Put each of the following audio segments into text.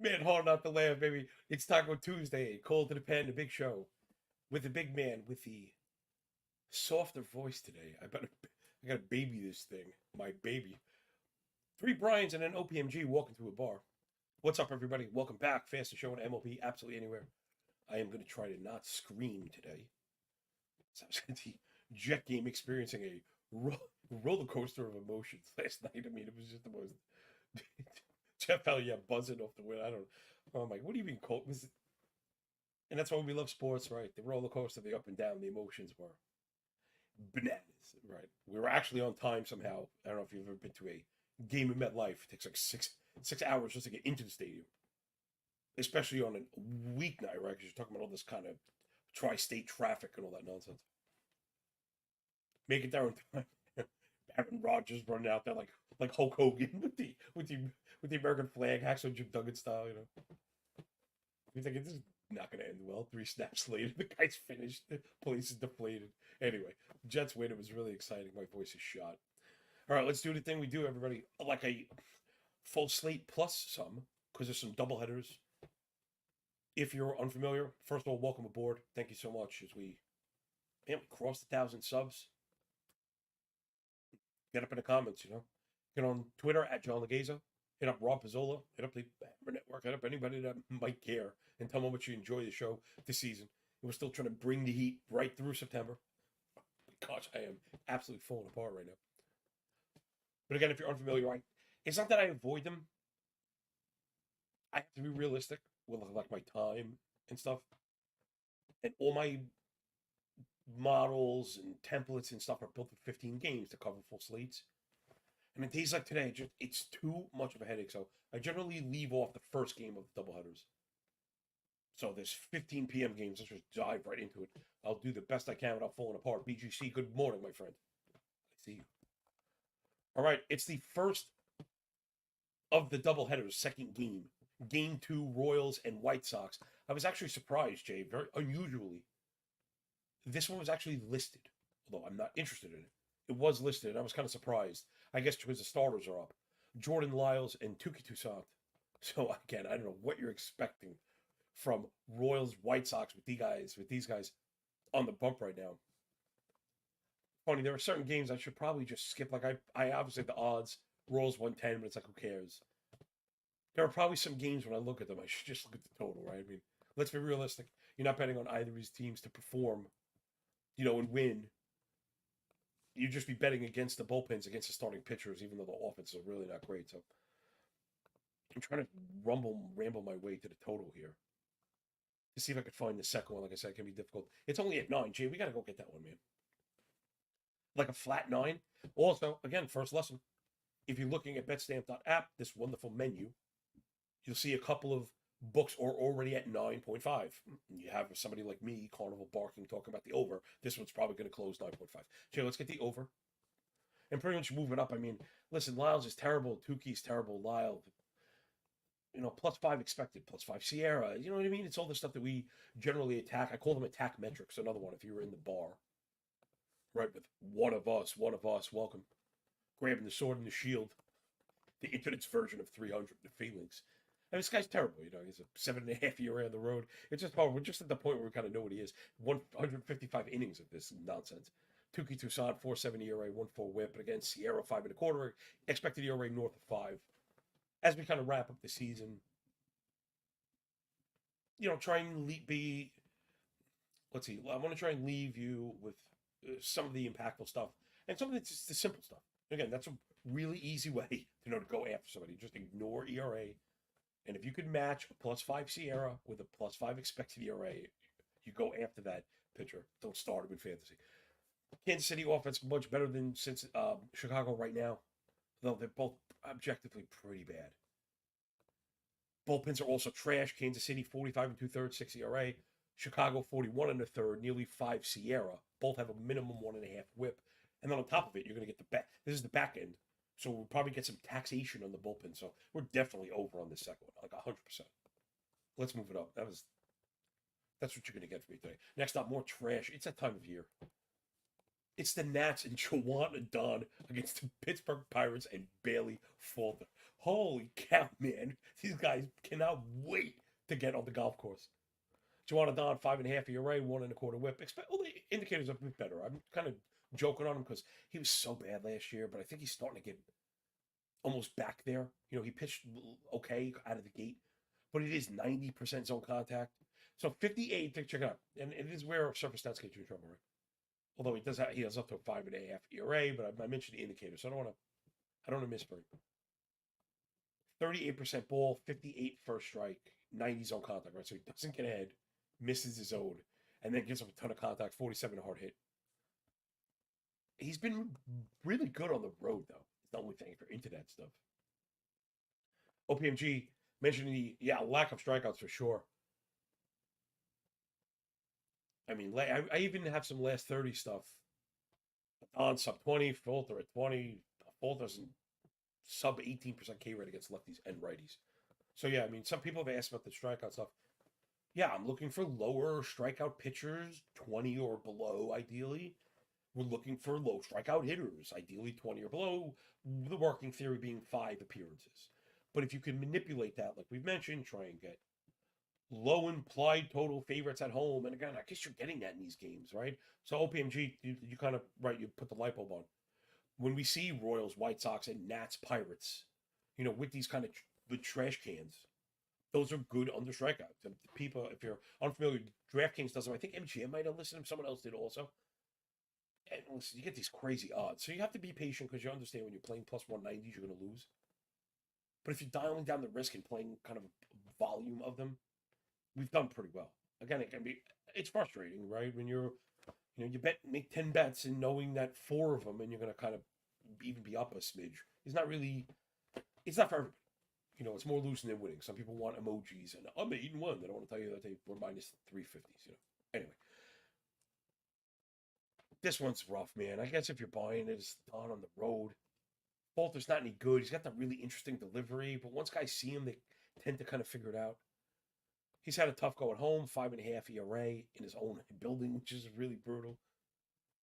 Man, hard not to laugh, baby. It's Taco Tuesday. Call to the pen, the big show. With the big man, with the softer voice today. I gotta baby this thing. My baby. Three Bryans and an OPMG walking through a bar. What's up, everybody? Welcome back. Fastest show on MLB, absolutely anywhere. I am going to try to not scream today. So I was at the Jet game experiencing a roller coaster of emotions last night. I mean, it was just the most... Jeff Elliott buzzing off the win. I don't... I'm like, what do you mean cold? And that's why we love sports, right? The roller coaster, the up and down, the emotions were bananas, right? We were actually on time somehow. I don't know if you've ever been to a game in MetLife. It takes like six hours just to get into the stadium, especially on a weeknight, right? Because you're talking about all this kind of tri-state traffic and all that nonsense. Make it there on time. Aaron Rodgers running out there like Hulk Hogan with the American flag, Hacksaw Jim Duggan style, you know. You think this is not going to end well? 3 snaps later, the guy's finished. The place is deflated. Anyway, Jets win. It was really exciting. My voice is shot. All right, let's do the thing we do, everybody. Like a full slate plus some, because there's some doubleheaders. If you're unfamiliar, first of all, welcome aboard. Thank you so much as we crossed 1,000 subs. Get up in the comments, you know. Get on Twitter at John Laghezza. Hit up Rob Pizzola. Hit up the Hammer Network. Hit up anybody that might care and tell them how much you enjoy the show this season. And we're still trying to bring the heat right through September. Gosh, I am absolutely falling apart right now. But again, if you're unfamiliar, it's not that I avoid them. I have to be realistic with like my time and stuff. And all my models and templates and stuff are built for 15 games to cover full slates. And in days like today, it's too much of a headache. So I generally leave off the first game of the doubleheaders. So there's 15 p.m. games. Let's just dive right into it. I'll do the best I can without falling apart. BGC, good morning, my friend. I see you. All right, it's the first of the doubleheaders, second game. Game 2, Royals and White Sox. I was actually surprised, Jay, very unusually. This one was actually listed, although I'm not interested in it. It was listed, and I was kind of surprised. I guess because the starters are up. Jordan Lyles and Touki Toussaint. So, again, I don't know what you're expecting from Royals, White Sox with these guys on the bump right now. Funny, there are certain games I should probably just skip. Like, I obviously the odds, Royals 110, but it's like, who cares? There are probably some games when I look at them, I should just look at the total, right? I mean, let's be realistic. You're not betting on either of these teams to perform, you know, and win. You'd just be betting against the bullpens, against the starting pitchers, even though the offenses are really not great. So I'm trying to ramble my way to the total here. To see if I could find the second one. Like I said, it can be difficult. It's only at 9, Jay. We got to go get that one, man. Like a flat 9. Also, again, first lesson. If you're looking at betstamp.app, this wonderful menu, you'll see a couple of books are already at 9.5. You have somebody like me, Carnival Barking, talking about the over. This one's probably going to close 9.5. Jay, let's get the over. And pretty much moving up. I mean, listen, Lyles is terrible. Tuki's terrible. Lyle, you know, +5 expected, +5 Sierra. You know what I mean? It's all the stuff that we generally attack. I call them attack metrics. Another one if you were in the bar. Right, with one of us, welcome. Grabbing the sword and the shield. The internet's version of 300, the feelings. And this guy's terrible, you know. He's a 7.5 year on the road. It's just hard. We're just at the point where we kind of know what he is. 155 innings of this nonsense. Touki Toussaint, 4.7 ERA, 1.4 WHIP. But again, Sierra, 5.25. Expected ERA north of 5. As we kind of wrap up the season, you know, try and be. Let's see. I want to try and leave you with some of the impactful stuff, and some of it's just the simple stuff. Again, that's a really easy way to know to go after somebody. Just ignore ERA, and if you could match a +5 Sierra with a +5 expected ERA, you go after that pitcher. Don't start him in fantasy. Kansas City offense much better than since Chicago right now, though they're both objectively pretty bad. Bullpens are also trash. Kansas City 45 and 2/3, 6 ERA. Chicago 41 and a third, nearly 5 Sierra. Both have a minimum 1.5 WHIP. And then on top of it, you're going to get the back. This is the back end, so we'll probably get some taxation on the bullpen. So we're definitely over on this second one, like 100%. Let's move it up. That's what you're going to get from me today. Next up, more trash. It's that time of year. It's the Nats and Juwan Adon against the Pittsburgh Pirates and Bailey Falter. Holy cow, man. These guys cannot wait to get on the golf course. Juwan Adon, 5.5 ERA, 1.25 WHIP. All the indicators are a bit better. I'm kind of joking on him because he was so bad last year, but I think he's starting to get almost back there. He pitched okay out of the gate, but it is 90% zone contact. So 58, check it out. And it is where surface stats get you in trouble, right? Although he has up to a 5.5 ERA, but I mentioned the indicators, so I don't want to misspring. 38% ball, 58 first strike, 90 zone contact, right? So he doesn't get ahead, misses his zone, and then gives up a ton of contact, 47 hard hit. He's been really good on the road, though. It's the only thing if you're into that stuff. OPMG mentioned the lack of strikeouts for sure. I mean, I even have some last 30 stuff. On sub 20, Falter at 20. Falter's sub 18% K rate against lefties and righties. So yeah, I mean, some people have asked about the strikeout stuff. Yeah, I'm looking for lower strikeout pitchers, 20 or below, ideally. We're looking for low strikeout hitters, ideally 20 or below. The working theory being 5 appearances. But if you can manipulate that, like we've mentioned, try and get low implied total favorites at home. And again, I guess you're getting that in these games, right? So OPMG, you kind of, right, you put the light bulb on. When we see Royals, White Sox, and Nats, Pirates, with these kind of with trash cans, those are good under strikeouts. And people, if you're unfamiliar, DraftKings does them. I think MGM might have listed them. Someone else did also. And listen, you get these crazy odds. So you have to be patient because you understand when you're playing plus 190s, you're going to lose. But if you're dialing down the risk and playing kind of a volume of them, we've done pretty well. Again, it's frustrating, right? When you make 10 bets and knowing that 4 of them and you're going to kind of even be up a smidge. It's not for everybody. It's more losing than winning. Some people want emojis and I'm 8-1. They don't want to tell you that they were minus 350s, Anyway. This one's rough, man. I guess if you're buying it, it's on the road. Falter's not any good. He's got that really interesting delivery, but once guys see him, they tend to kind of figure it out. He's had a tough go at home, 5.5 ERA in his own building, which is really brutal.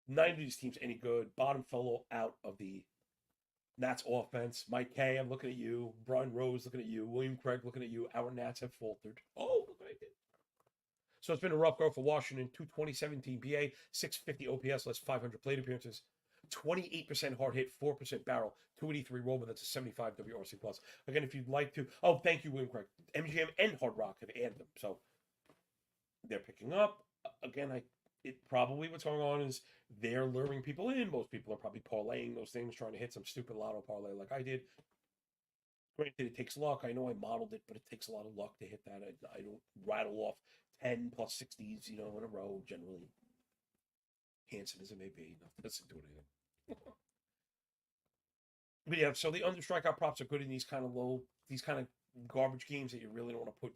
Neither of these teams any good. Bottom fellow out of the Nats offense. Mike K, I'm looking at you. Brian Rose looking at you. William Craig looking at you. Our Nats have faltered. Oh, look what I did. So it's been a rough go for Washington. 220-17 BA, 650 OPS, less 500 plate appearances. 28% hard hit, 4% barrel, 283 Roman. That's a 75 WRC plus. Again, if you'd like to, thank you, William Craig. MGM and Hard Rock have added them, so they're picking up. Again, probably what's going on is they're luring people in. Most people are probably parlaying those things, trying to hit some stupid lotto parlay like I did. Granted, it takes luck. I know I modeled it, but it takes a lot of luck to hit that. I don't rattle off 10 plus 60s, in a row, generally. Handsome as it may be, doesn't do anything. But yeah, so the under strikeout props are good in these kind of garbage games that you really don't want to put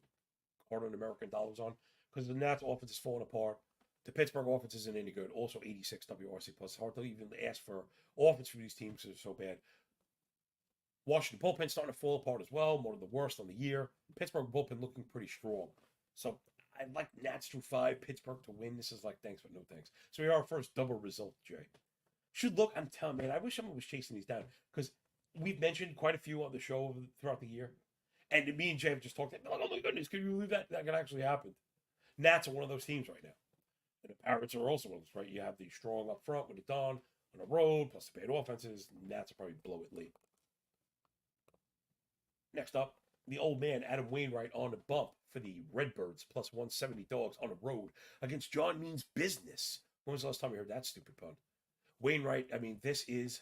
hard-earned American dollars on because the Nats offense is falling apart. The Pittsburgh offense isn't any good. Also 86 WRC plus. Hard to even ask for offense for these teams because they're so bad. Washington bullpen starting to fall apart as well. One of the worst on the year. Pittsburgh bullpen looking pretty strong. So I like Nats through 5, Pittsburgh to win. This is like thanks but no thanks. So we are our first double result, Jay. Should look, I'm telling man, I wish someone was chasing these down because we've mentioned quite a few on the show throughout the year. And me and Jay have just talked about, oh my goodness, can you believe that? That could actually happen. Nats are one of those teams right now. And the Pirates are also one of those, right? You have the strong up front with it done on the road, plus the bad offenses. Nats will probably blow it late. Next up, the old man, Adam Wainwright, on the bump for the Redbirds, plus 170 dogs on the road against John Means Business, When was the last time you heard that stupid pun? Wainwright, I mean, this is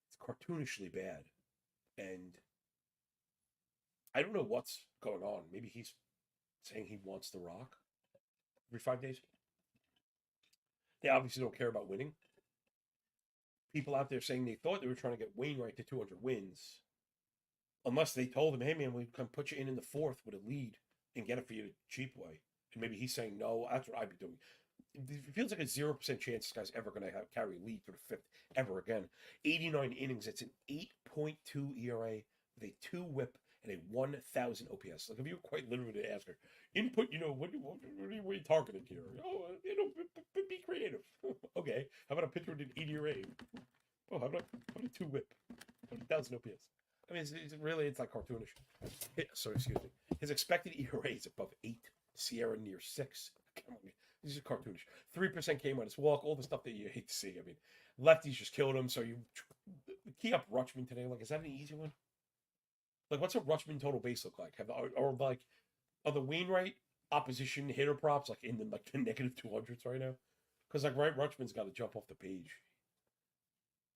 it's cartoonishly bad. And I don't know what's going on. Maybe he's saying he wants The Rock every 5 days. They obviously don't care about winning. People out there saying they thought they were trying to get Wainwright to 200 wins. Unless they told him, hey man, we can put you in the fourth with a lead and get it for you the cheap way. And maybe he's saying, no, that's what I'd be doing. It feels like a 0% chance this guy's ever going to carry a lead for the fifth ever again. 89 innings. It's an 8.2 ERA with a 2 whip and a 1,000 OPS. Like, if you were quite literally to ask her, input, what are you targeting here? Oh, be creative. Okay. How about a pitcher with an 80 ERA? Oh, how about a 2 whip? 1,000 OPS. I mean, it's like cartoonish. Excuse me. His expected ERA is above 8. Sierra near 6. This is cartoonish. 3% K minus walk, all the stuff that you hate to see. I mean, lefties just killed him. So you key up Rutschman today. Like, is that an easy one? Like, what's a Rutschman total base look like? Are the Wainwright opposition hitter props like in the negative 200s right now? Because right, Rutschman's got to jump off the page.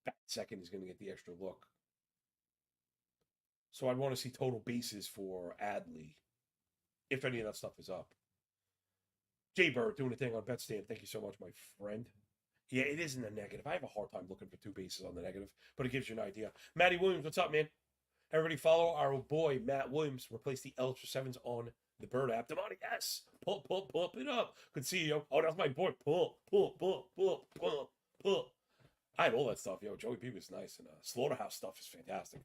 That second is going to get the extra look. So I'd want to see total bases for Adley, if any of that stuff is up. Jay Bird doing a thing on BetStamp. Thank you so much, my friend. Yeah, it is in the negative. I have a hard time looking for 2 bases on the negative, but it gives you an idea. Matty Williams, what's up, man? Everybody follow our boy, Matt Williams. Replace the L for 7s on the Bird app. Damani, yes. Pump it up. Good see you. Oh, that's my boy. Pump. I had all that stuff, yo. Joey B was nice, and Slaughterhouse stuff is fantastic.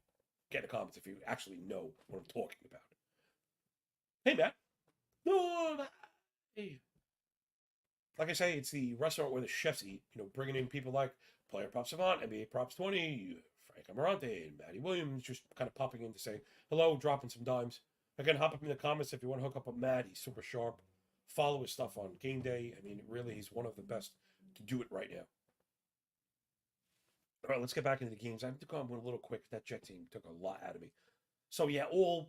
Get in the comments if you actually know what I'm talking about. Hey, Matt. No, hey. Like I say, it's the restaurant where the chefs eat. Bringing in people like Player Prop Savant, NBA Props 20, Frank Amarante, and Matty Williams, just kind of popping in to say hello, dropping some dimes. Again, hop up in the comments if you want to hook up with Matt. He's super sharp. Follow his stuff on Game Day. I mean, really, he's one of the best to do it right now. All right, let's get back into the games. I have to go on a little quick. That Jet team took a lot out of me. So, yeah,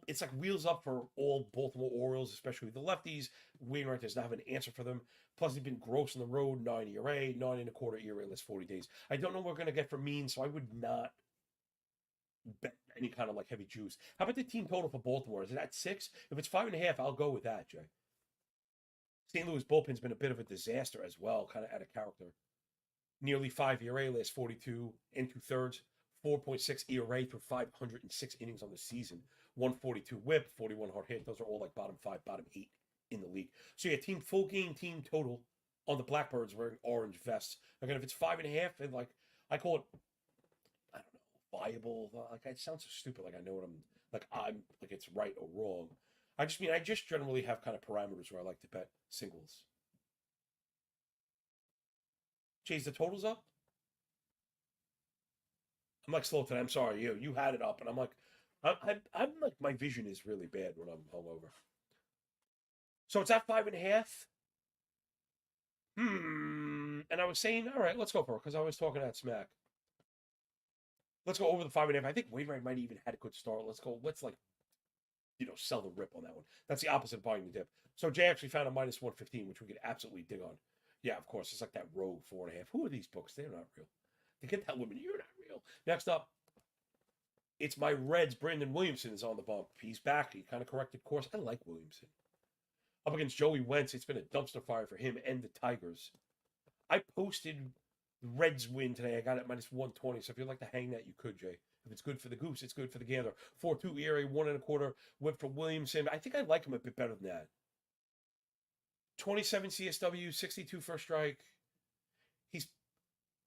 it's like wheels up for all Baltimore Orioles, especially the lefties. Wainwright does not have an answer for them. Plus, they've been gross on the road, 9 ERA, 9.25 ERA in last 40 days. I don't know what we're going to get for mean, so I would not bet any kind of heavy juice. How about the team total for Baltimore? Is it at 6? If it's 5.5, I'll go with that, Jay. St. Louis bullpen's been a bit of a disaster as well, kind of out of character. Nearly 5 ERA last 42 and 2/3. 4.6 ERA through 506 innings on the season. 142 whip, 41 hard hit. Those are all bottom 5, bottom 8 in the league. So yeah, full game team total on the Blackbirds wearing orange vests. Again, if it's 5.5, and I call it, I don't know, viable. It sounds so stupid. I know what I'm it's right or wrong. I just generally have kind of parameters where I like to bet singles. Chase, the total's up? I'm slow today. I'm sorry. You had it up, and I'm my vision is really bad when I'm hungover. So it's at 5.5. And I was saying, all right, let's go for it because I was talking that smack. Let's go over the 5.5. I think Wainwright might even had a good start. Let's go. Let's sell the rip on that one. That's the opposite of buying the dip. So Jay actually found a minus 115, which we could absolutely dig on. Yeah, of course. It's like that rogue 4.5. Who are these books? They're not real. They get that woman. You're not real. Next up, it's my Reds. Brandon Williamson is on the bump. He's back. He kind of corrected course. I like Williamson. Up against Joey Wentz, it's been a dumpster fire for him and the Tigers. I posted the Reds win today. I got it minus 120. So if you'd like to hang that, you could, Jay. If it's good for the goose, it's good for the gander. 4.2 ERA, 1.25 whip for Williamson. I think I like him a bit better than that. 27 CSW, 62 first strike. He's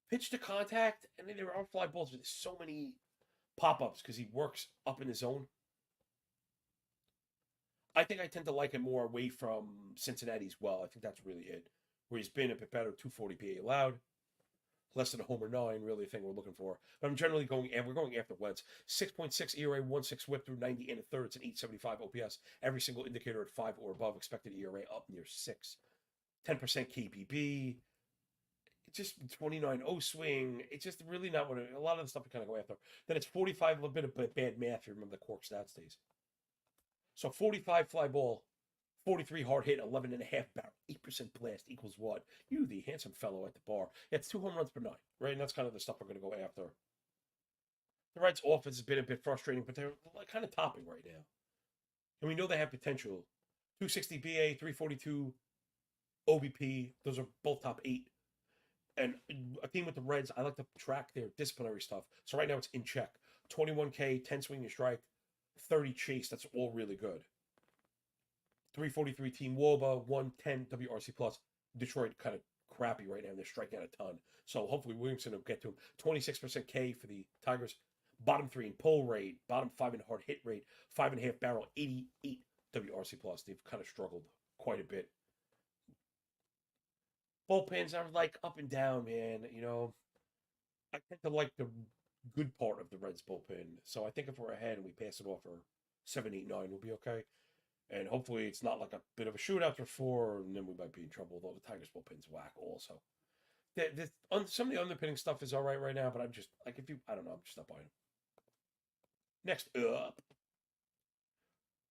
pitch to contact, and then there are fly balls. There's so many pop-ups because he works up in his zone. I think I tend to like him more away from Cincinnati as well. I think that's really it. Where he's been a bit better, 240 PA allowed. Less than a homer 9, really a thing we're looking for. But I'm generally going, and we're going after Wentz. 6.6 ERA, 1.6 whip through 90 1/3. It's an 875 OPS. Every single indicator at 5 or above. Expected ERA up near 6. 10% KBB. It's just 29 O swing. It's just really not what a lot of the stuff we kind of go after. Then it's 45, a little bit of bad math. You remember the Cork stats days. So 45 fly ball, 43 hard hit, 11 and a half barrel, 8% blast equals what? You, the handsome fellow at the bar. Yeah, it's 2 home runs per night, right? And that's kind of the stuff we're going to go after. The Reds' offense has been a bit frustrating, but they're kind of topping right now. And we know they have potential. 260 BA, 342 OBP. Those are both top 8. And a team with the Reds, I like to track their disciplinary stuff. So right now it's in check. 21K, 10 swing and strike, 30 chase. That's all really good. 343 team WOBA, 110 WRC plus. Detroit kind of crappy right now. They're striking out a ton. So hopefully Williamson will get to him. 26% K for the Tigers. Bottom 3 in pull rate. Bottom 5 in hard hit rate. 5.5 barrel, 88 WRC plus. They've kind of struggled quite a bit. Bullpens are like up and down, man. You know, I tend to like the good part of the Reds bullpen. So I think if we're ahead and we pass it off for 7, 8, 9, we'll be okay. And hopefully it's not like a bit of a shootout for 4, and then we might be in trouble. Although the Tigers bullpen's whack also. Some of the underpinning stuff is all right now, but I'm just like, I don't know, I'm just not buying it. Next up.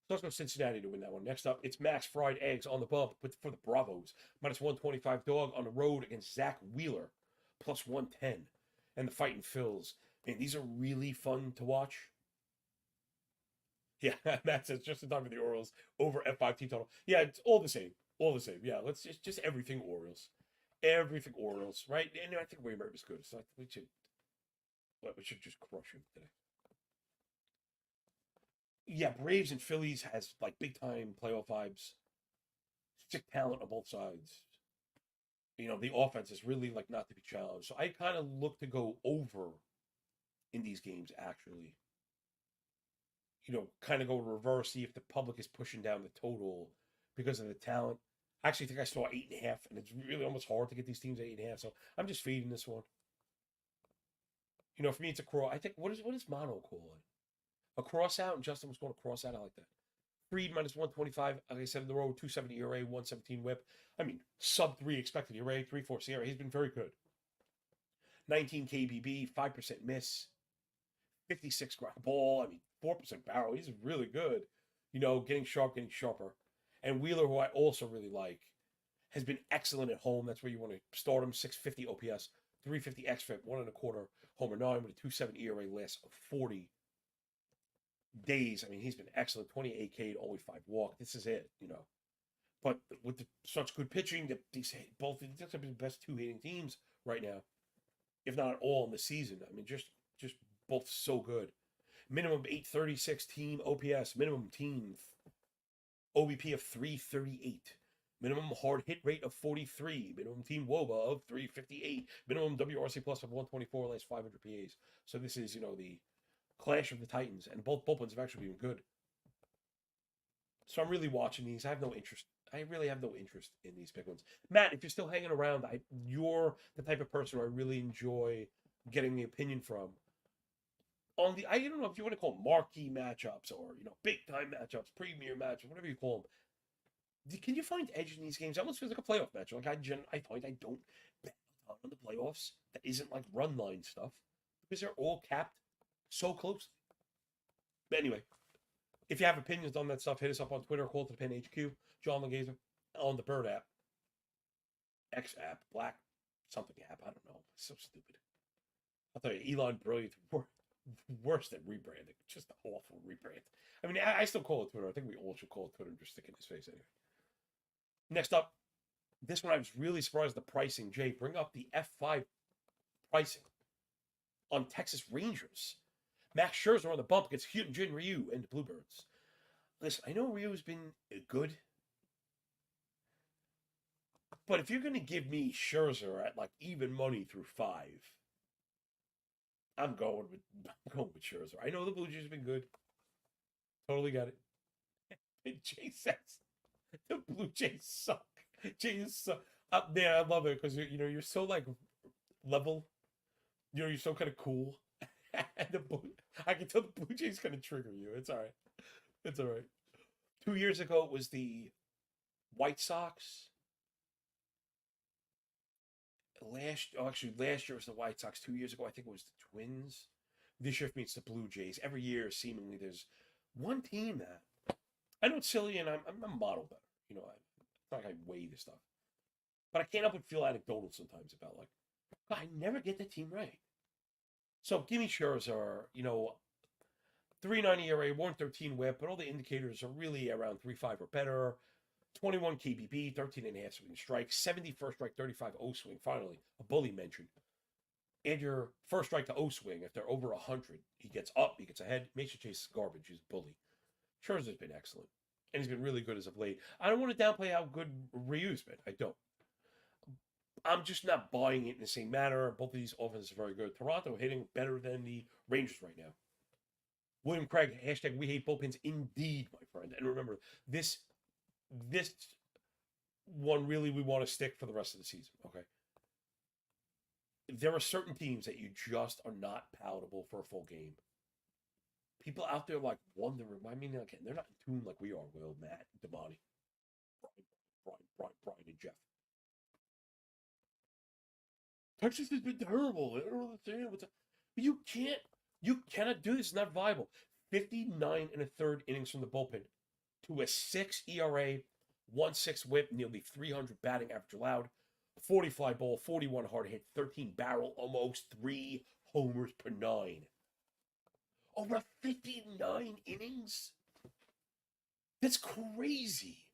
So let's go Cincinnati to win that one. Next up, it's Max Fried Eggs on the bump for the Bravos. -125 dog on the road against Zach Wheeler. +110. And the Fighting Phils. Man, these are really fun to watch. Yeah, Matt says just in time for the Orioles over F5 team total. Yeah, it's all the same. All the same. Yeah, let's just everything Orioles. Everything Orioles, right? And I think Waymer is good. So we should just crush him today. Yeah, Braves and Phillies has like big time playoff vibes. Sick talent on both sides. You know, the offense is really like not to be challenged. So I kind of look to go over in these games, actually. You know, kind of go reverse, see if the public is pushing down the total because of the talent. I actually think I saw 8.5, and it's really almost hard to get these teams at 8.5. So I'm just feeding this one. You know, for me, it's a cross. I think what is Mono call it? A cross out, and Justin was going to cross out. I like that. Freed -125. Like I said in the row, 270 ERA, 117 whip. I mean, sub 3 expected ERA, 3.4 CRA. He's been very good. 19 KBB, 5% miss, 56 ground ball. I mean, 4% barrel. He's really good. You know, getting sharper. And Wheeler, who I also really like, has been excellent at home. That's where you want to start him. 650 OPS, 350 xFIP, 1.25 homer 9 with a 2.7 ERA last 40 days. I mean, he's been excellent. 28 K, only 5 walk. This is it, you know. But with such good pitching, these both the best 2 hitting teams right now, if not all in the season. I mean, just both so good. Minimum 836 team OPS, minimum team OBP of 338, minimum hard hit rate of 43, minimum team WOBA of 358, minimum WRC plus of 124, last 500 PAs. So this is, you know, the clash of the Titans, and both bullpens have actually been good. So I'm really watching these. I really have no interest in these big ones. Matt, if you're still hanging around, you're the type of person who I really enjoy getting the opinion from. On the, I don't know if you want to call them marquee matchups or, you know, big time matchups, premier matchups, whatever you call them. Can you find edge in these games? It almost feels like a playoff match. Like I find I don't bet on the playoffs that isn't like run line stuff because they're all capped so closely. But anyway, if you have opinions on that stuff, hit us up on Twitter, call to the Pen HQ, John Laghezza, on the Bird app, X app, Black something app. I don't know. It's so stupid. I'll tell you, Elon Brilliant, worse than rebranding. Just an awful rebrand. I mean, I still call it Twitter. I think we all should call it Twitter and just stick in his face anyway. Next up, this one I was really surprised at the pricing. Jay, bring up the F5 pricing on Texas Rangers. Max Scherzer on the bump against Hyunjin Ryu and the Bluebirds. Listen, I know Ryu's been good, but if you're going to give me Scherzer at like even money through 5, I'm going with Scherzer. I know the Blue Jays have been good. Totally got it. And Jay says the Blue Jays suck. Jays suck. Man, I love it because you're so like level. You know, you're so kind of cool. And I can tell the Blue Jays going to trigger you. It's all right. It's all right. 2 years ago, it was the White Sox. Last year it was the White Sox. 2 years ago, I think it was the Twins. This year meets the Blue Jays. Every year, seemingly, there's one team that I know it's silly, and I'm a model better. It's not like I weigh this stuff. But I can't help but feel anecdotal sometimes about, like, God, I never get the team right. So give me Scherzer, 3.90 ERA, 113 whip, but all the indicators are really around 3.5 or better. 21 KBB, 13.5 swing strike, 70 first strike, 35 O swing. Finally, a bully mention. Add your first strike to O swing. If they're over 100, he gets up, he gets ahead, makes you chase garbage. He's a bully. Scherzer's been excellent, and he's been really good as of late. I don't want to downplay how good Ryu's been. I don't. I'm just not buying it in the same manner. Both of these offenses are very good. Toronto hitting better than the Rangers right now. William Craig, hashtag we hate bullpens. Indeed, my friend. And remember, this one really we want to stick for the rest of the season, okay? There are certain teams that you just are not palatable for a full game. People out there like wondering, I mean, again, they're not in tune like we are, Will, Matt, Damani, Brian, and Jeff. Texas has been terrible. I don't understand what's up. But you cannot do this. It's not viable. 59 and a third innings from the bullpen to a 6 ERA, 1.6 whip, nearly 300 batting average allowed, 40 fly ball, 41 hard hit, 13 barrel, almost 3 homers per 9. Over 59 innings? That's crazy.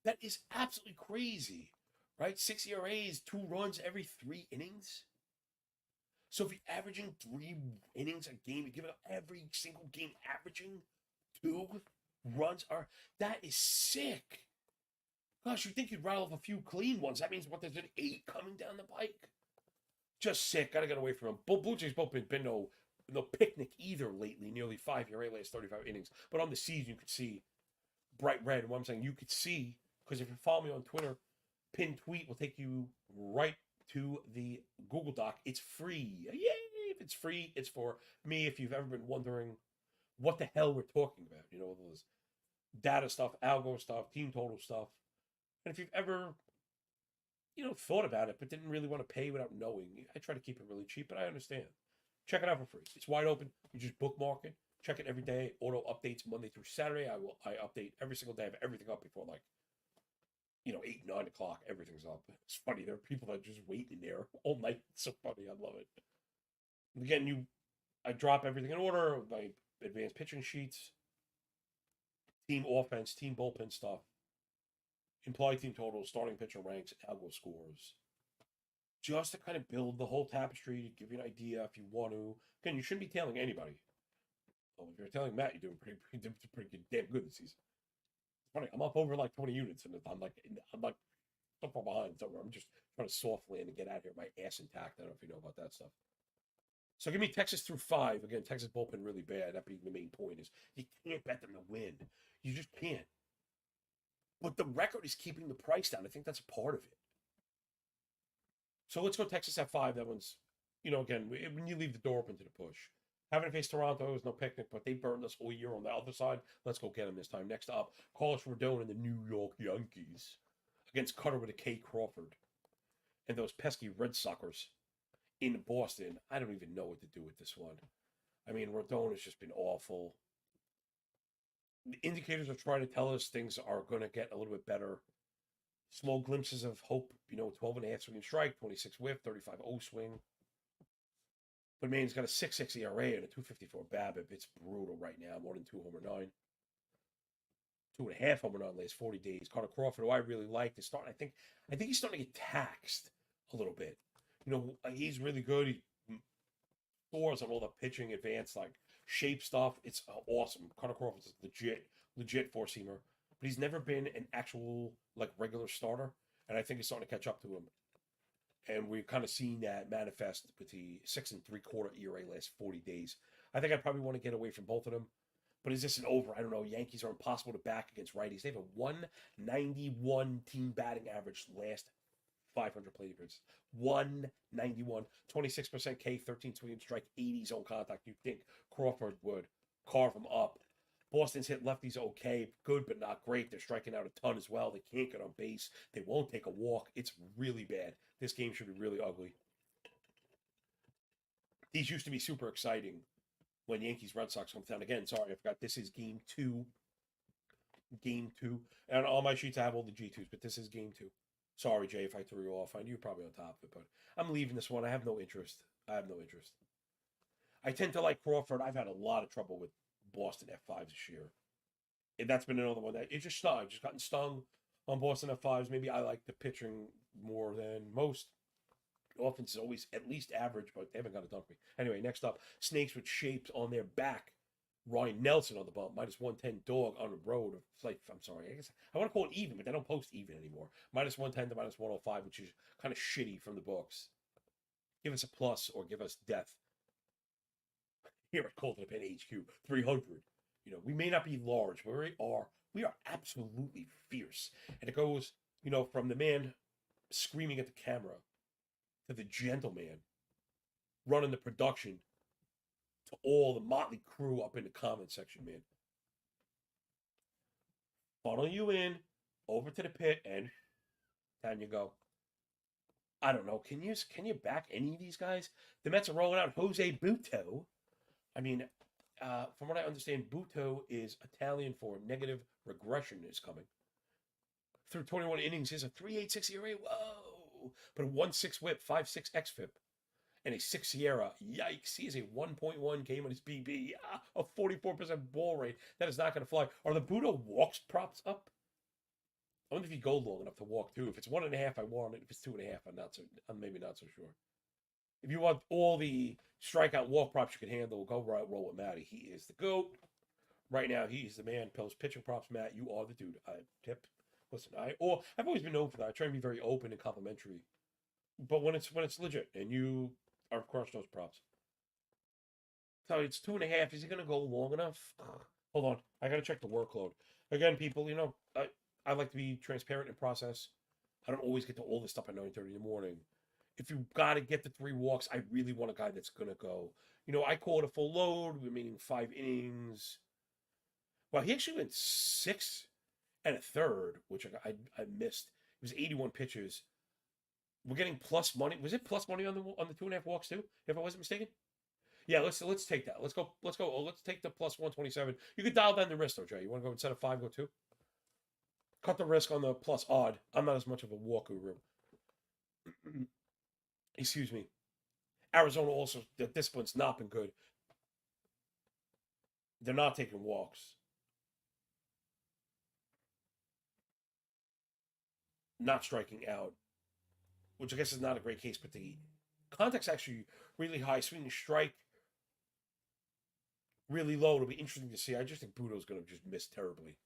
That is absolutely crazy, right? 6 ERAs, 2 runs every 3 innings. So if you're averaging 3 innings a game, you give it every single game averaging 2 runs, that is sick. Gosh, you'd think you'd rattle off a few clean ones. That means, what, there's an 8 coming down the pike? Just sick. Gotta get away from him. Blue Jays both been no picnic either lately. Nearly 5 ERA last 35 innings. But on the season, you could see bright red. And what I'm saying, you could see, because if you follow me on Twitter, pinned tweet will take you right to the Google Doc. It's free. Yay! If it's free, it's for me. If you've ever been wondering what the hell we're talking about, those data stuff, algo stuff, team total stuff. And if you've ever, thought about it but didn't really want to pay without knowing, I try to keep it really cheap, but I understand. Check it out for free. It's wide open. You just bookmark it. Check it every day. Auto updates Monday through Saturday. I update every single day. I have everything up before 8, 9 o'clock. Everything's up. It's funny. There are people that just wait in there all night. It's so funny. I love it. Again, I drop everything in order. My advanced pitching sheets, team offense, team bullpen stuff, implied team totals, starting pitcher ranks, algo scores. Just to kind of build the whole tapestry, to give you an idea if you want to. Again, you shouldn't be tailing anybody. Well, if you're tailing Matt, you're doing pretty good, damn good this season. It's funny. I'm up over 20 units, and I'm so far behind. So I'm just trying to soft land and get out of here, my ass intact. I don't know if you know about that stuff. So give me Texas through 5. Again, Texas bullpen really bad. That being the main point is you can't bet them to win. You just can't. But the record is keeping the price down. I think that's a part of it. So let's go Texas at 5. That one's, again, when you leave the door open to the push. Having to face Toronto is no picnic, but they burned us all year on the other side. Let's go get them this time. Next up, Carlos Rodon and the New York Yankees against Cutter with a K Crawford and those pesky Red Soxers in Boston. I don't even know what to do with this one. I mean, Rodon has just been awful. The indicators are trying to tell us things are going to get a little bit better. Small glimpses of hope, 12.5 swing and strike, 26 whip, 35 O swing. But man, he's got a 6.6 ERA and a 2.54 BABIP. It's brutal right now. More than 2 homer 9. 2.5 homer 9 last 40 days. Carter Crawford, who I really like, is starting. I think he's starting to get taxed a little bit. He's really good. He scores on all the pitching, advanced shape stuff. It's awesome. Carter Crawford's legit four-seamer. But he's never been an actual regular starter, and I think he's starting to catch up to him. And we've kind of seen that manifest with the 6 3/4 ERA last 40 days. I think I probably want to get away from both of them. But is this an over? I don't know. Yankees are impossible to back against righties. They have a 191 team batting average last 500 plate appearances. 191. 26% K, 13 swing and strike, 80 zone contact. You'd think Crawford would carve them up. Boston's hit lefties okay, good but not great. They're striking out a ton as well. They can't get on base. They won't take a walk. It's really bad. This game should be really ugly. These used to be super exciting when Yankees Red Sox comes down again. Sorry, I forgot. This is game 2 game 2. And on all my sheets, I have all the G2s, but this is game 2. Sorry, Jay, if I threw you off. I knew you're probably on top of it, but I'm leaving this one. I have no interest. I have no interest. I tend to like Crawford. I've had a lot of trouble with Boston F5s this year. And that's been another one that it just stung. I've just gotten stung on Boston F5s. Maybe I like the pitching more than most. Offense is always at least average, but they haven't got it done for me. Anyway, next up, Snakes with shapes on their back. Ryan Nelson on the bump, -110 dog on the road. It's like, I'm sorry, I guess I want to call it even, but they don't post even anymore. -110 to -105, which is kind of shitty from the books. Give us a plus or give us death. Here at Colton Pen HQ, 300. You know, we may not be large, but we are absolutely fierce. And it goes, you know, from the man screaming at the camera to the gentleman running the production to all the motley crew up in the comment section, man. Funnel you in over to the pit and down you go. I don't know. Can you back any of these guys? The Mets are rolling out Jose Butto. I mean, from what I understand, Butto is Italian for negative regression is coming. Through 21 innings, he has a 3.86 ERA. Whoa! But a 1.6 whip, 5.6 xFIP, and a 6 SIERA. Yikes! He has a 1.1 game on his BB. A 44% ball rate. That is not going to fly. Are the Butto walks props up? I wonder if you go long enough to walk too. If it's 1.5, I want it. If it's 2.5, I'm maybe not so sure. If you want all the strikeout walk props you can handle, go right roll with Matty. He is the GOAT. Right now, he's the man. Post pitching props, Matt. You are the dude. Listen, I've always been known for that. I try and be very open and complimentary. But when it's legit and you are crush those props. So it's 2.5. Is he gonna go long enough? Hold on. I gotta check the workload. Again, people, you know, I like to be transparent in process. I don't always get to all this stuff at 9:30 in the morning. If you got to get the 3 walks, I really want a guy that's going to go. You know, I call it a full load, meaning 5 innings. Well, he actually went 6 1/3, which I missed. It was 81 pitches. We're getting plus money. Was it plus money on the 2.5 walks too? If I wasn't mistaken. Yeah, let's take that. Let's go. Oh, let's take the plus 127. You could dial down the risk though, Jay. You want to go instead of 5, go 2? Cut the risk on the plus odd. I'm not as much of a walk guru. Excuse me. Arizona also, the discipline's not been good. They're not taking walks. Not striking out, which I guess is not a great case, but the contact's actually really high. Swinging strike really low. It'll be interesting to see. I just think Butto's going to just miss terribly.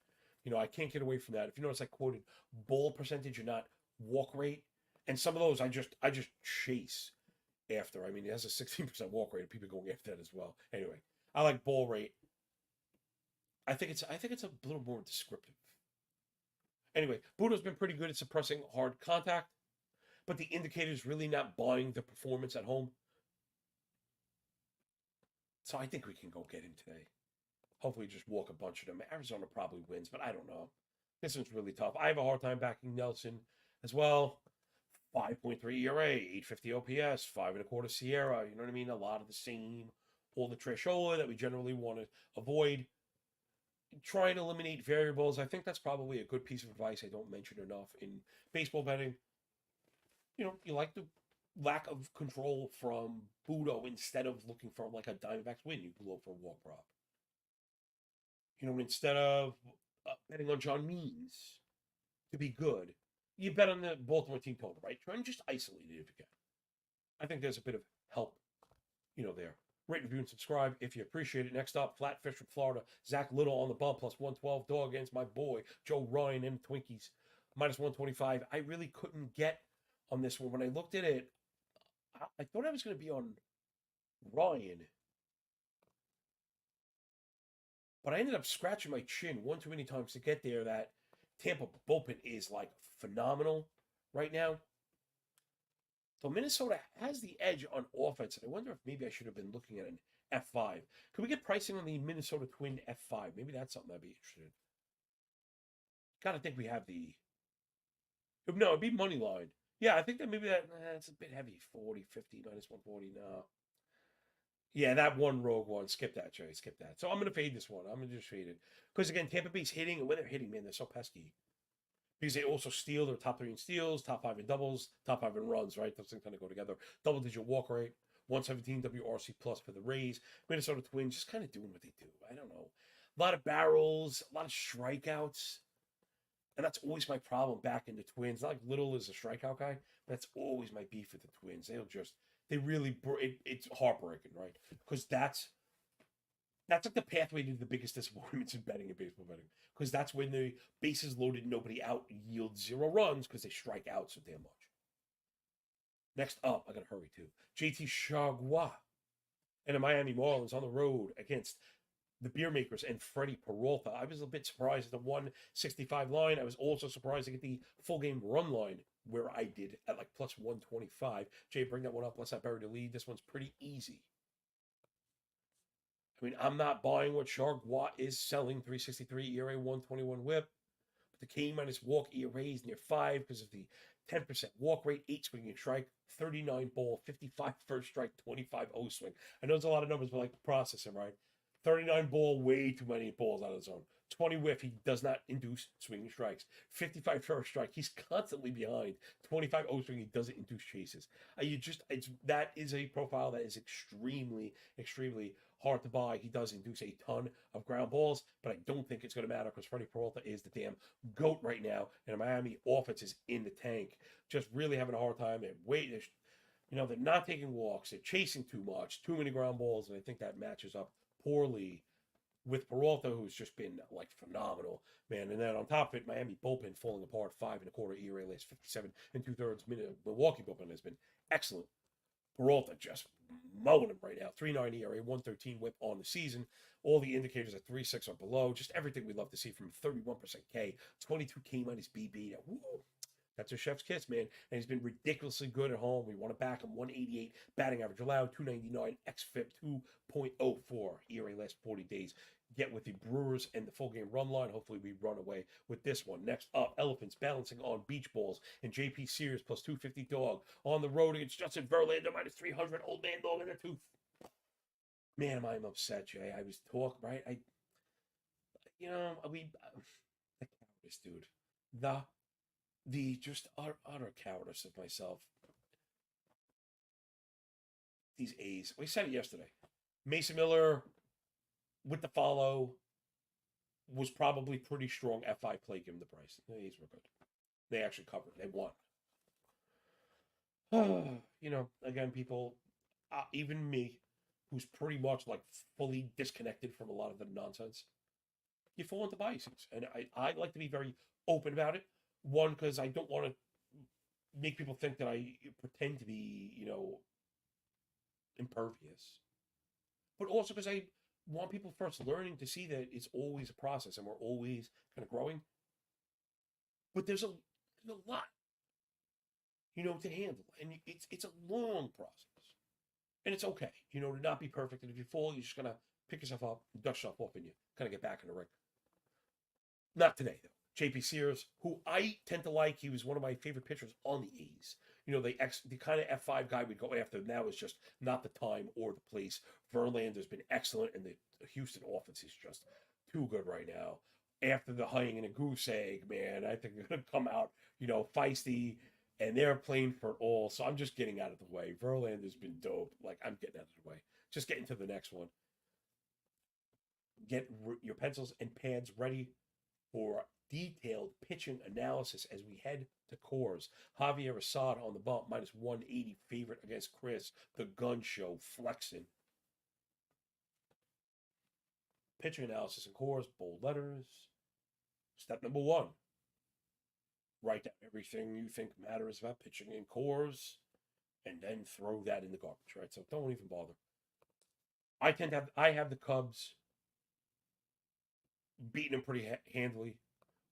You know, I can't get away from that. If you notice, I quoted ball percentage and not walk rate. And some of those I just chase after. I mean, it has a 16% walk rate, and people going after that as well. Anyway, I like ball rate. I think it's a little more descriptive. Anyway, Butto's been pretty good at suppressing hard contact, but the indicator's really not buying the performance at home. So I think we can go get him today. Hopefully just walk a bunch of them. Arizona probably wins, but I don't know. This one's really tough. I have a hard time backing Nelson as well. 5.3 ERA, 850 OPS, 5.25 SIERA. You know what I mean? A lot of the same. All the Trashola that we generally want to avoid. Try and eliminate variables. I think that's probably a good piece of advice I don't mention enough in baseball betting. You know, you like the lack of control from Butto instead of looking for like a Diamondbacks win. You go for a walk prop. You know, instead of betting on John Means to be good, you bet on the Baltimore team total, right? Try and just isolate it if you can. I think there's a bit of help, you know, there. Rate, review, and subscribe if you appreciate it. Next up, Flatfish from Florida. Zach Little on the bump, plus 112 dog against my boy, Joe Ryan and Twinkies, -125. I really couldn't get on this one. When I looked at it, I thought I was going to be on Ryan. But I ended up scratching my chin one too many times to get there. That Tampa bullpen is like phenomenal right now. So Minnesota has the edge on offense. And I wonder if maybe I should have been looking at an F5. Could we get pricing on the Minnesota Twin F5? Maybe that's something I'd be interested in. Gotta think we have the... No, it'd be money line. Yeah, I think that maybe that's a bit heavy. 40, 50, -140. No. Yeah, that one rogue one. Skip that, Jay. Skip that. So I'm going to fade this one. I'm going to just fade it. Because, again, Tampa Bay's hitting, and when they're hitting, man, they're so pesky. Because they also steal. They're top 3 in steals, top 5 in doubles, top 5 in runs, right? Those things kind of go together. Double-digit walk rate, 117 WRC plus for the Rays. Minnesota Twins just kind of doing what they do. I don't know. A lot of barrels, a lot of strikeouts. And that's always my problem back in the Twins. Not like Little is a strikeout guy, but that's always my beef with the Twins. They really, it's heartbreaking, right? Because that's like the pathway to the biggest disappointments in betting and baseball betting. Because that's when the bases loaded, nobody out, yield 0 runs because they strike out so damn much. Next up, I gotta hurry too. JT Chargois and the Miami Marlins on the road against the beer makers and Freddie Peralta. I was a bit surprised at the 165 line. I was also surprised to get the full game run line where I did at like plus 125. Jay, bring that one up. Let's not bury the lead. This one's pretty easy. I mean, I'm not buying what Chargois is selling. 363 ERA, 121 whip. But the K minus walk ERA is near 5 because of the 10% walk rate, 8 swinging strike, 39 ball, 55 first strike, 25 O swing. I know it's a lot of numbers, but like process them, right? 39 ball, way too many balls out of the zone. 20 whiff, he does not induce swinging strikes. 55 first strike, he's constantly behind. 25 O swing, he doesn't induce chases. That is a profile that is extremely, extremely hard to buy. He does induce a ton of ground balls, but I don't think it's going to matter because Freddie Peralta is the damn GOAT right now, and the Miami offense is in the tank. Just really having a hard time. They're not taking walks. They're chasing too much, too many ground balls, and I think that matches up poorly with Peralta, who's just been like phenomenal, man. And then on top of it, Miami bullpen falling apart, 5.25 ERA, last 57 and 2/3 minute. Milwaukee bullpen has been excellent. Peralta just mowing him right now. 3.9 ERA, 113 whip on the season. All the indicators at 3.6 or below. Just everything we love to see from 31% K, 22 K minus BB. Woo, that's a chef's kiss, man. And he's been ridiculously good at home. We want to back him. 188 batting average allowed, 299 xFIP, 2.04 ERA last 40 days. Get with the Brewers and the full game run line. Hopefully we run away with this one. Next up, Elephants balancing on beach balls and JP Sears plus 250 dog on the road against Justin Verlander minus 300 old man dog in the tooth. Man, am I upset, Jay. I was talking, right? The cowardice, dude. The just utter cowardice of myself. These A's. We said it yesterday. Mason Miller with the follow was probably pretty strong F5 play given the price. The A's were good. They actually covered. They won. Again, people, even me, who's pretty much like fully disconnected from a lot of the nonsense, you fall into biases. And I like to be very open about it. One, because I don't want to make people think that I pretend to be, impervious. But also because I want people first learning to see that it's always a process and we're always kind of growing. But there's a lot, to handle. And it's a long process. And it's okay, to not be perfect. And if you fall, you're just going to pick yourself up, dust yourself off, and you kind of get back in the ring. Not today, though. JP Sears, who I tend to like, he was one of my favorite pitchers on the A's. The kind of F5 guy we'd go after now is just not the time or the place. Verlander's been excellent, and the Houston offense is just too good right now. After the hanging in a goose egg, man, I think they're going to come out, feisty, and they're playing for it all. So I'm just getting out of the way. Verlander's been dope. Like, I'm getting out of the way. Just getting to the next one. Get your pencils and pads ready for detailed pitching analysis as we head to Coors. Javier Assad on the bump, minus 180 favorite against Chris, the gun show, flexing. Pitching analysis in Coors, bold letters. Step number 1. Write down everything you think matters about pitching in Coors, and then throw that in the garbage, right? So don't even bother. I have the Cubs beating them pretty handily.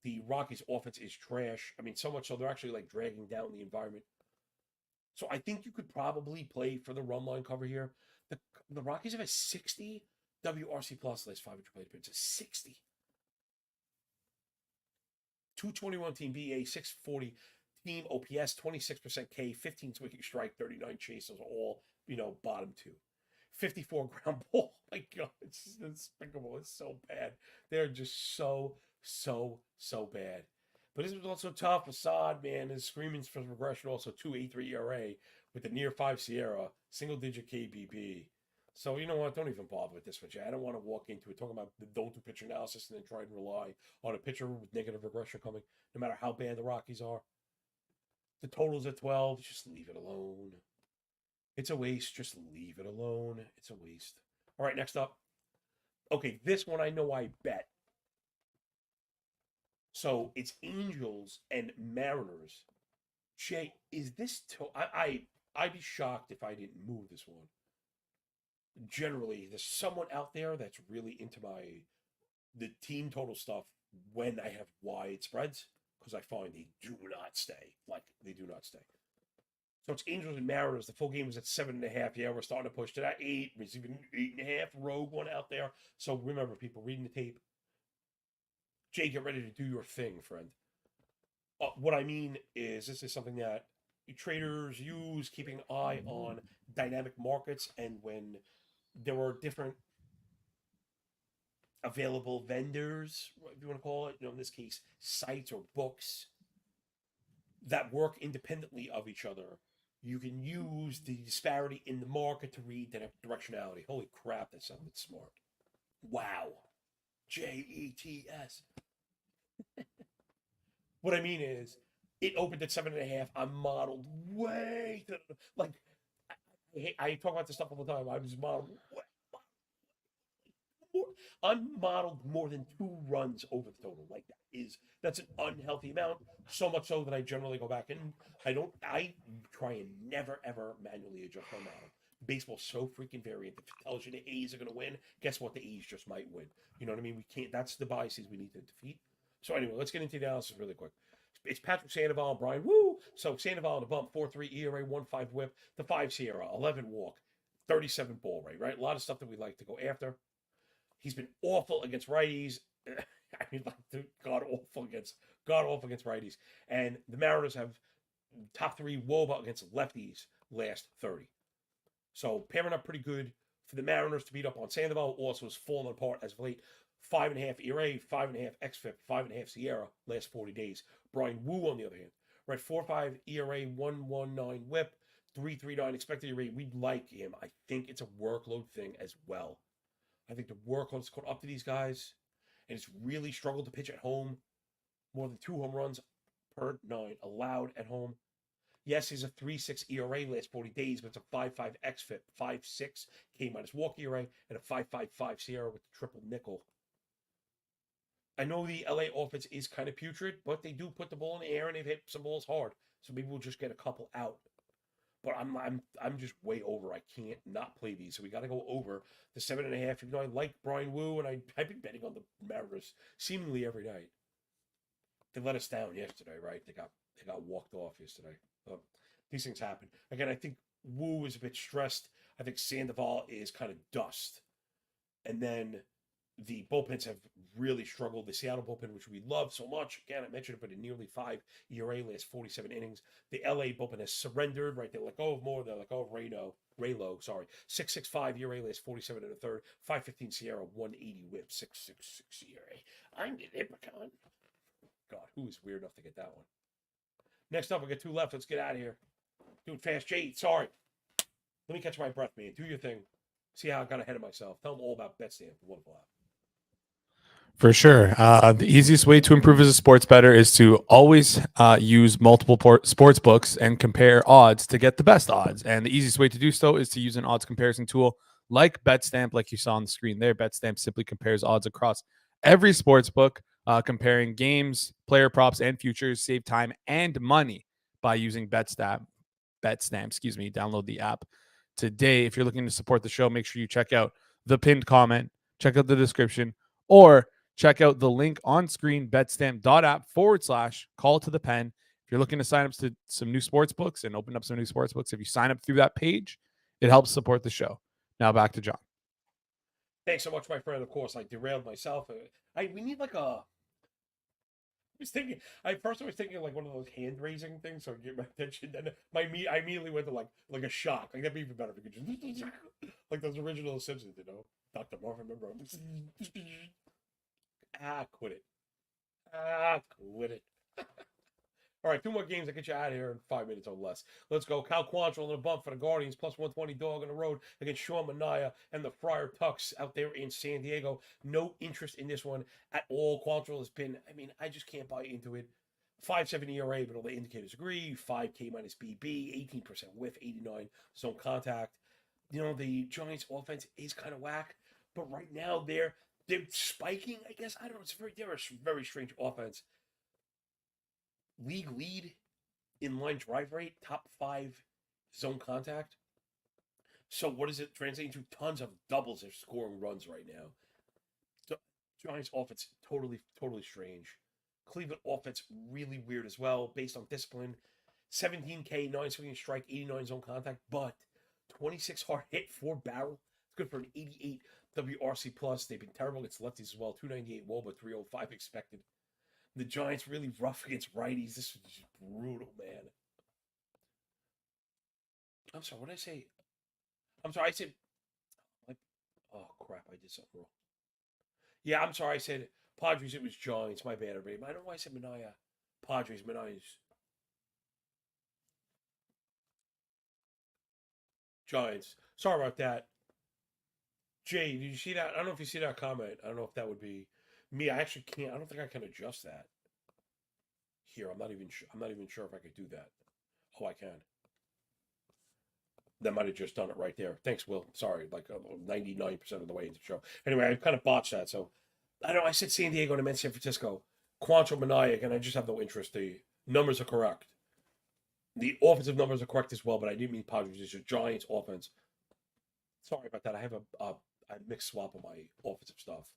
The Rockies' offense is trash. I mean, so much so they're actually like dragging down the environment. So I think you could probably play for the run line cover here. The Rockies have a 60 WRC plus last 500 plate appearances. 60. 221 team BA, 640 team OPS, 26% K, 15 swinging strike, 39 chase. Those are all, bottom 2. 54 ground ball. My God, it's despicable. It's so bad. They're just so bad. But this was also tough. Assad, man, is screaming for regression. Also, 2.83 ERA with the near 5 Sierra, single digit KBP. So, you know what? Don't even bother with this one, Jay. I don't want to walk into it talking about the don't do pitcher analysis and then try and rely on a pitcher with negative regression coming, no matter how bad the Rockies are. The total's at 12. Just leave it alone. It's a waste. Just leave it alone. It's a waste. All right, next up. Okay, this one I know I bet. So it's Angels and Mariners. Jay, is this I'd be shocked if I didn't move this one. Generally, there's someone out there that's really into the team total stuff when I have wide spreads, because I find they do not stay. Like, they do not stay. So it's Angels and Mariners. The full game was at 7.5. Yeah, we're starting to push to that 8. There's even 8.5. Rogue one out there. So remember, people, reading the tape. Jay, get ready to do your thing, friend. What I mean is, this is something that traders use, keeping an eye on dynamic markets, and when there are different available vendors, if you want to call it, in this case, sites or books that work independently of each other, you can use the disparity in the market to read the directionality. Holy crap, that sounded smart. Wow. JETS. What I mean is, it opened at 7.5. I'm modeled way to like. I talk about this stuff all the time. I was modeled. I'm modeled more than 2 runs over the total. Like, that's an unhealthy amount. So much so that I generally go back and I try and never ever manually adjust my model. Baseball's so freaking variant. If it tells you the A's are going to win, guess what? The A's just might win. You know what I mean? We can't. That's the biases we need to defeat. So anyway, let's get into the analysis really quick. It's Patrick Sandoval and Brian Woo. So Sandoval on the bump, 4.3 ERA, 1.5 WHIP, the 5 Sierra, 11 walk, 37 ball rate. Right, a lot of stuff that we like to go after. He's been awful against righties. I mean, like, god awful against righties. And the Mariners have top 3 WOBA against lefties last 30. So pairing up pretty good for the Mariners to beat up on Sandoval. Also has fallen apart as of late. 5.5 ERA, 5.5 xFIP, 5.5 Sierra last 40 days. Brian Woo, on the other hand, right, 4.5 ERA, 1.19 WHIP, 3.39 expected ERA. We like him. I think it's a workload thing as well. I think the workload's caught up to these guys, and it's really struggled to pitch at home. More than 2 home runs per 9 allowed at home. Yes, he's a 3.6 ERA last 40 days, but it's a 5.5 xFIP, 5.6 K minus walk ERA, and a 5.55 Sierra with the triple nickel. I know the LA offense is kind of putrid, but they do put the ball in the air and they've hit some balls hard. So maybe we'll just get a couple out. But I'm just way over. I can't not play these. So we got to go over the 7.5. Even though I like Brian Woo, and I've been betting on the Mariners seemingly every night. They let us down yesterday, right? They got walked off yesterday. These things happen. Again, I think Woo is a bit stressed. I think Sandoval is kind of dust. And then the bullpens have really struggled. The Seattle bullpen, which we love so much, again, I mentioned it, but in nearly 5 ERA last 47 innings. The LA bullpen has surrendered, right? They let go of more. They let go of Raylo, sorry. 6.65 ERA last 47 and a third. 5.15 Sierra, 180 WHIP, 6.66 ERA. I'm the leprechaun. God, who is weird enough to get that one? Next up, we got 2 left. Let's get out of here. Do it fast. Jay, sorry. Let me catch my breath, man. Do your thing. See how I got ahead of myself. Tell them all about BetStamp. Wonderful app. For sure. The easiest way to improve as a sports bettor is to always use multiple sports books and compare odds to get the best odds. And the easiest way to do so is to use an odds comparison tool like BetStamp, like you saw on the screen there. BetStamp simply compares odds across every sports book, comparing games, player props, and futures. Save time and money by using BetStamp. Download the app today. If you're looking to support the show, make sure you check out the pinned comment, check out the description, or check out the link on screen, betstamp.app/call to the pen. If you're looking to sign up to some new sports books and open up some new sports books, if you sign up through that page, it helps support the show. Now back to John. Thanks so much, my friend. Of course, I derailed myself. We need like a was thinking, I was thinking like one of those hand raising things, so get my attention. Then I immediately went to like a shock. Like that'd be even better if you could just like those original Simpsons, Dr. Marvin, remember? Quit it. Quit it. All right, two more games that get you out of here in 5 minutes or less. Let's go. Cal Quantrill on the bump for the Guardians, plus 120 dog on the road against Sean Manaea and the Friar Tucks out there in San Diego. No interest in this one at all. Quantrill has been, I just can't buy into it. 5.7 ERA, but all the indicators agree. 5K minus BB, 18% whiff, 89 zone contact. The Giants offense is kind of whack, but right now they're spiking, I guess. I don't know. They're a very strange offense. League lead in line drive rate, top 5 zone contact. So what is it translating to? Tons of doubles. They're scoring runs right now. The Giants offense totally strange. Cleveland offense really weird as well, based on discipline. 17K, 9 swinging strike, 89 zone contact, but 26 hard hit, 4 barrel. It's good for an 88 WRC plus. They've been terrible against lefties as well. 298 WOBA, but 305 expected. The Giants really rough against righties. This was just brutal, man. I'm sorry, what did I say? I'm sorry, I said... Oh, crap, I did something wrong. Yeah, I'm sorry, I said Padres, it was Giants. My bad, everybody. I don't know why I said Manaea. Padres, Manaea's... Giants. Sorry about that. Jay, did you see that? I don't know if you see that comment. I don't know if that would be... Me, I actually can't. I don't think I can adjust that. Here, I'm not even sure if I could do that. Oh, I can. That might have just done it right there. Thanks, Will. Sorry, like 99% of the way into the show. Anyway, I kind of botched that. So I don't know. I said San Diego and I meant San Francisco. Quantrill, Manaea, and I just have no interest. The numbers are correct. The offensive numbers are correct as well, but I didn't mean Padres. It's just Giants offense. Sorry about that. I have a mixed swap of my offensive stuff.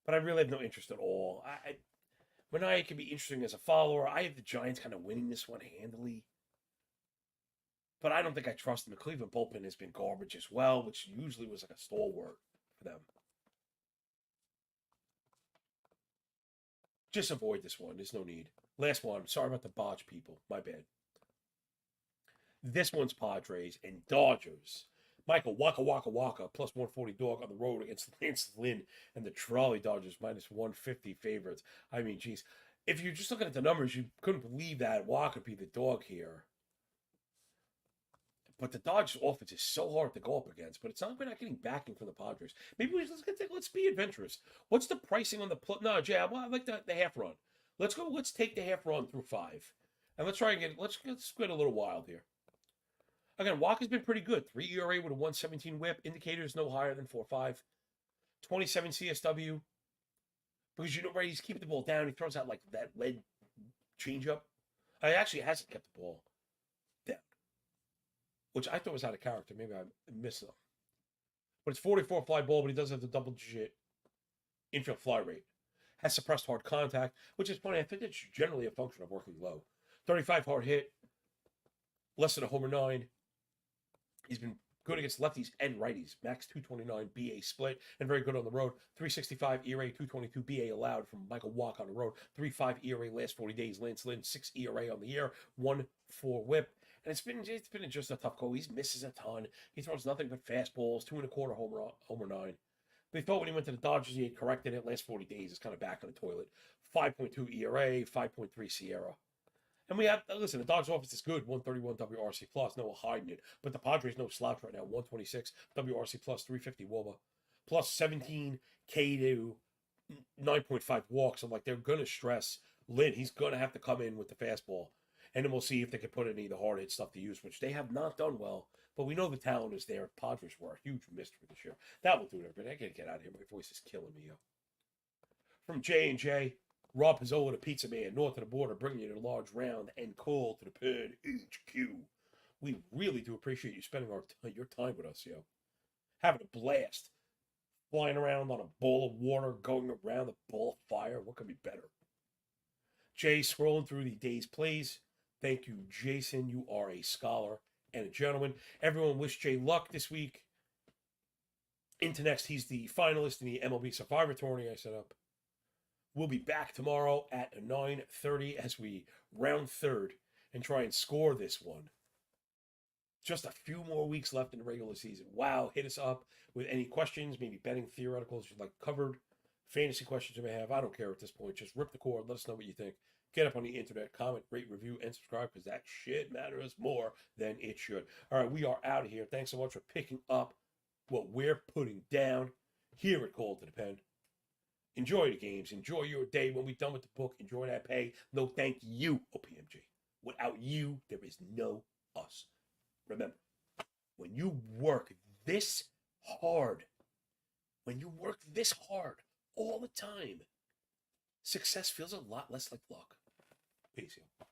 But I really have no interest at all. Manaea can be interesting as a follower. I have the Giants kind of winning this one handily. But I don't think I trust them. The Cleveland bullpen has been garbage as well, which usually was like a stalwart for them. Just avoid this one. There's no need. Last one. Sorry about the botch, people. My bad. This one's Padres and Dodgers. Michael Waka Waka Waka plus 140 dog on the road against Lance Lynn and the Trolley Dodgers minus 150 favorites. I mean, geez, if you're just looking at the numbers, you couldn't believe that Waka be the dog here. But the Dodgers offense is so hard to go up against. But it's not, we're not getting backing from the Padres. Maybe let's be adventurous. What's the pricing on the no, Jay? I like the half run. Let's go. Let's take the half run through 5, and let's try and let's get a little wild here. Again, Walker's been pretty good. 3 ERA with a 117 whip. Indicators no higher than 4.5. 27 CSW. Because right, he's keeping the ball down. He throws out like that lead changeup. I actually hasn't kept the ball down, which I thought was out of character. Maybe I missed them. But it's 44 fly ball, but he does have the double-digit infield fly rate. Has suppressed hard contact, which is funny. I think it's generally a function of working low. 35 hard hit. Less than a homer 9. He's been good against lefties and righties. Max 229 BA split and very good on the road. 365 ERA, 222 BA allowed from Michael Walk on the road. 3.5 ERA last 40 days. Lance Lynn 6 ERA on the year. 1.4 whip. And it's been just a tough go. He misses a ton. He throws nothing but fastballs. 2.25 homer 9. They thought when he went to the Dodgers he had corrected it. Last 40 days it's kind of back on the toilet. 5.2 ERA, 5.3 Sierra. And we have, listen, the Dodgers offense is good, 131 WRC plus, no hiding it. But the Padres, no slouch right now, 126 WRC plus, 350 WOBA, plus 17K to 9.5 walks. I'm like, they're going to stress Lynn. He's going to have to come in with the fastball. And then we'll see if they can put any of the hard hit stuff to use, which they have not done well. But we know the talent is there. Padres were a huge mystery this year. That will do it, everybody. I got to get out of here. My voice is killing me, yo. From J&J. Rob Pizzola, the pizza man, north of the border, bringing you the large round and coal to the Pin HQ. We really do appreciate you spending your time with us, yo. Having a blast. Flying around on a bowl of water, going around a ball of fire. What could be better? Jay, scrolling through the day's plays. Thank you, Jason. You are a scholar and a gentleman. Everyone wish Jay luck this week. Into next, he's the finalist in the MLB Survivor Tourney I set up. We'll be back tomorrow at 9:30 as we round third and try and score this one. Just a few more weeks left in the regular season. Wow, hit us up with any questions, maybe betting theoreticals you'd like covered, fantasy questions you may have. I don't care at this point. Just rip the cord. Let us know what you think. Get up on the internet, comment, rate, review, and subscribe because that shit matters more than it should. All right, we are out of here. Thanks so much for picking up what we're putting down here at Call to the Pen. Enjoy the games. Enjoy your day. When we're done with the book, enjoy that pay. No thank you, OPMG. Without you, there is no us. Remember, when you work this hard, all the time, success feels a lot less like luck. Peace, y'all.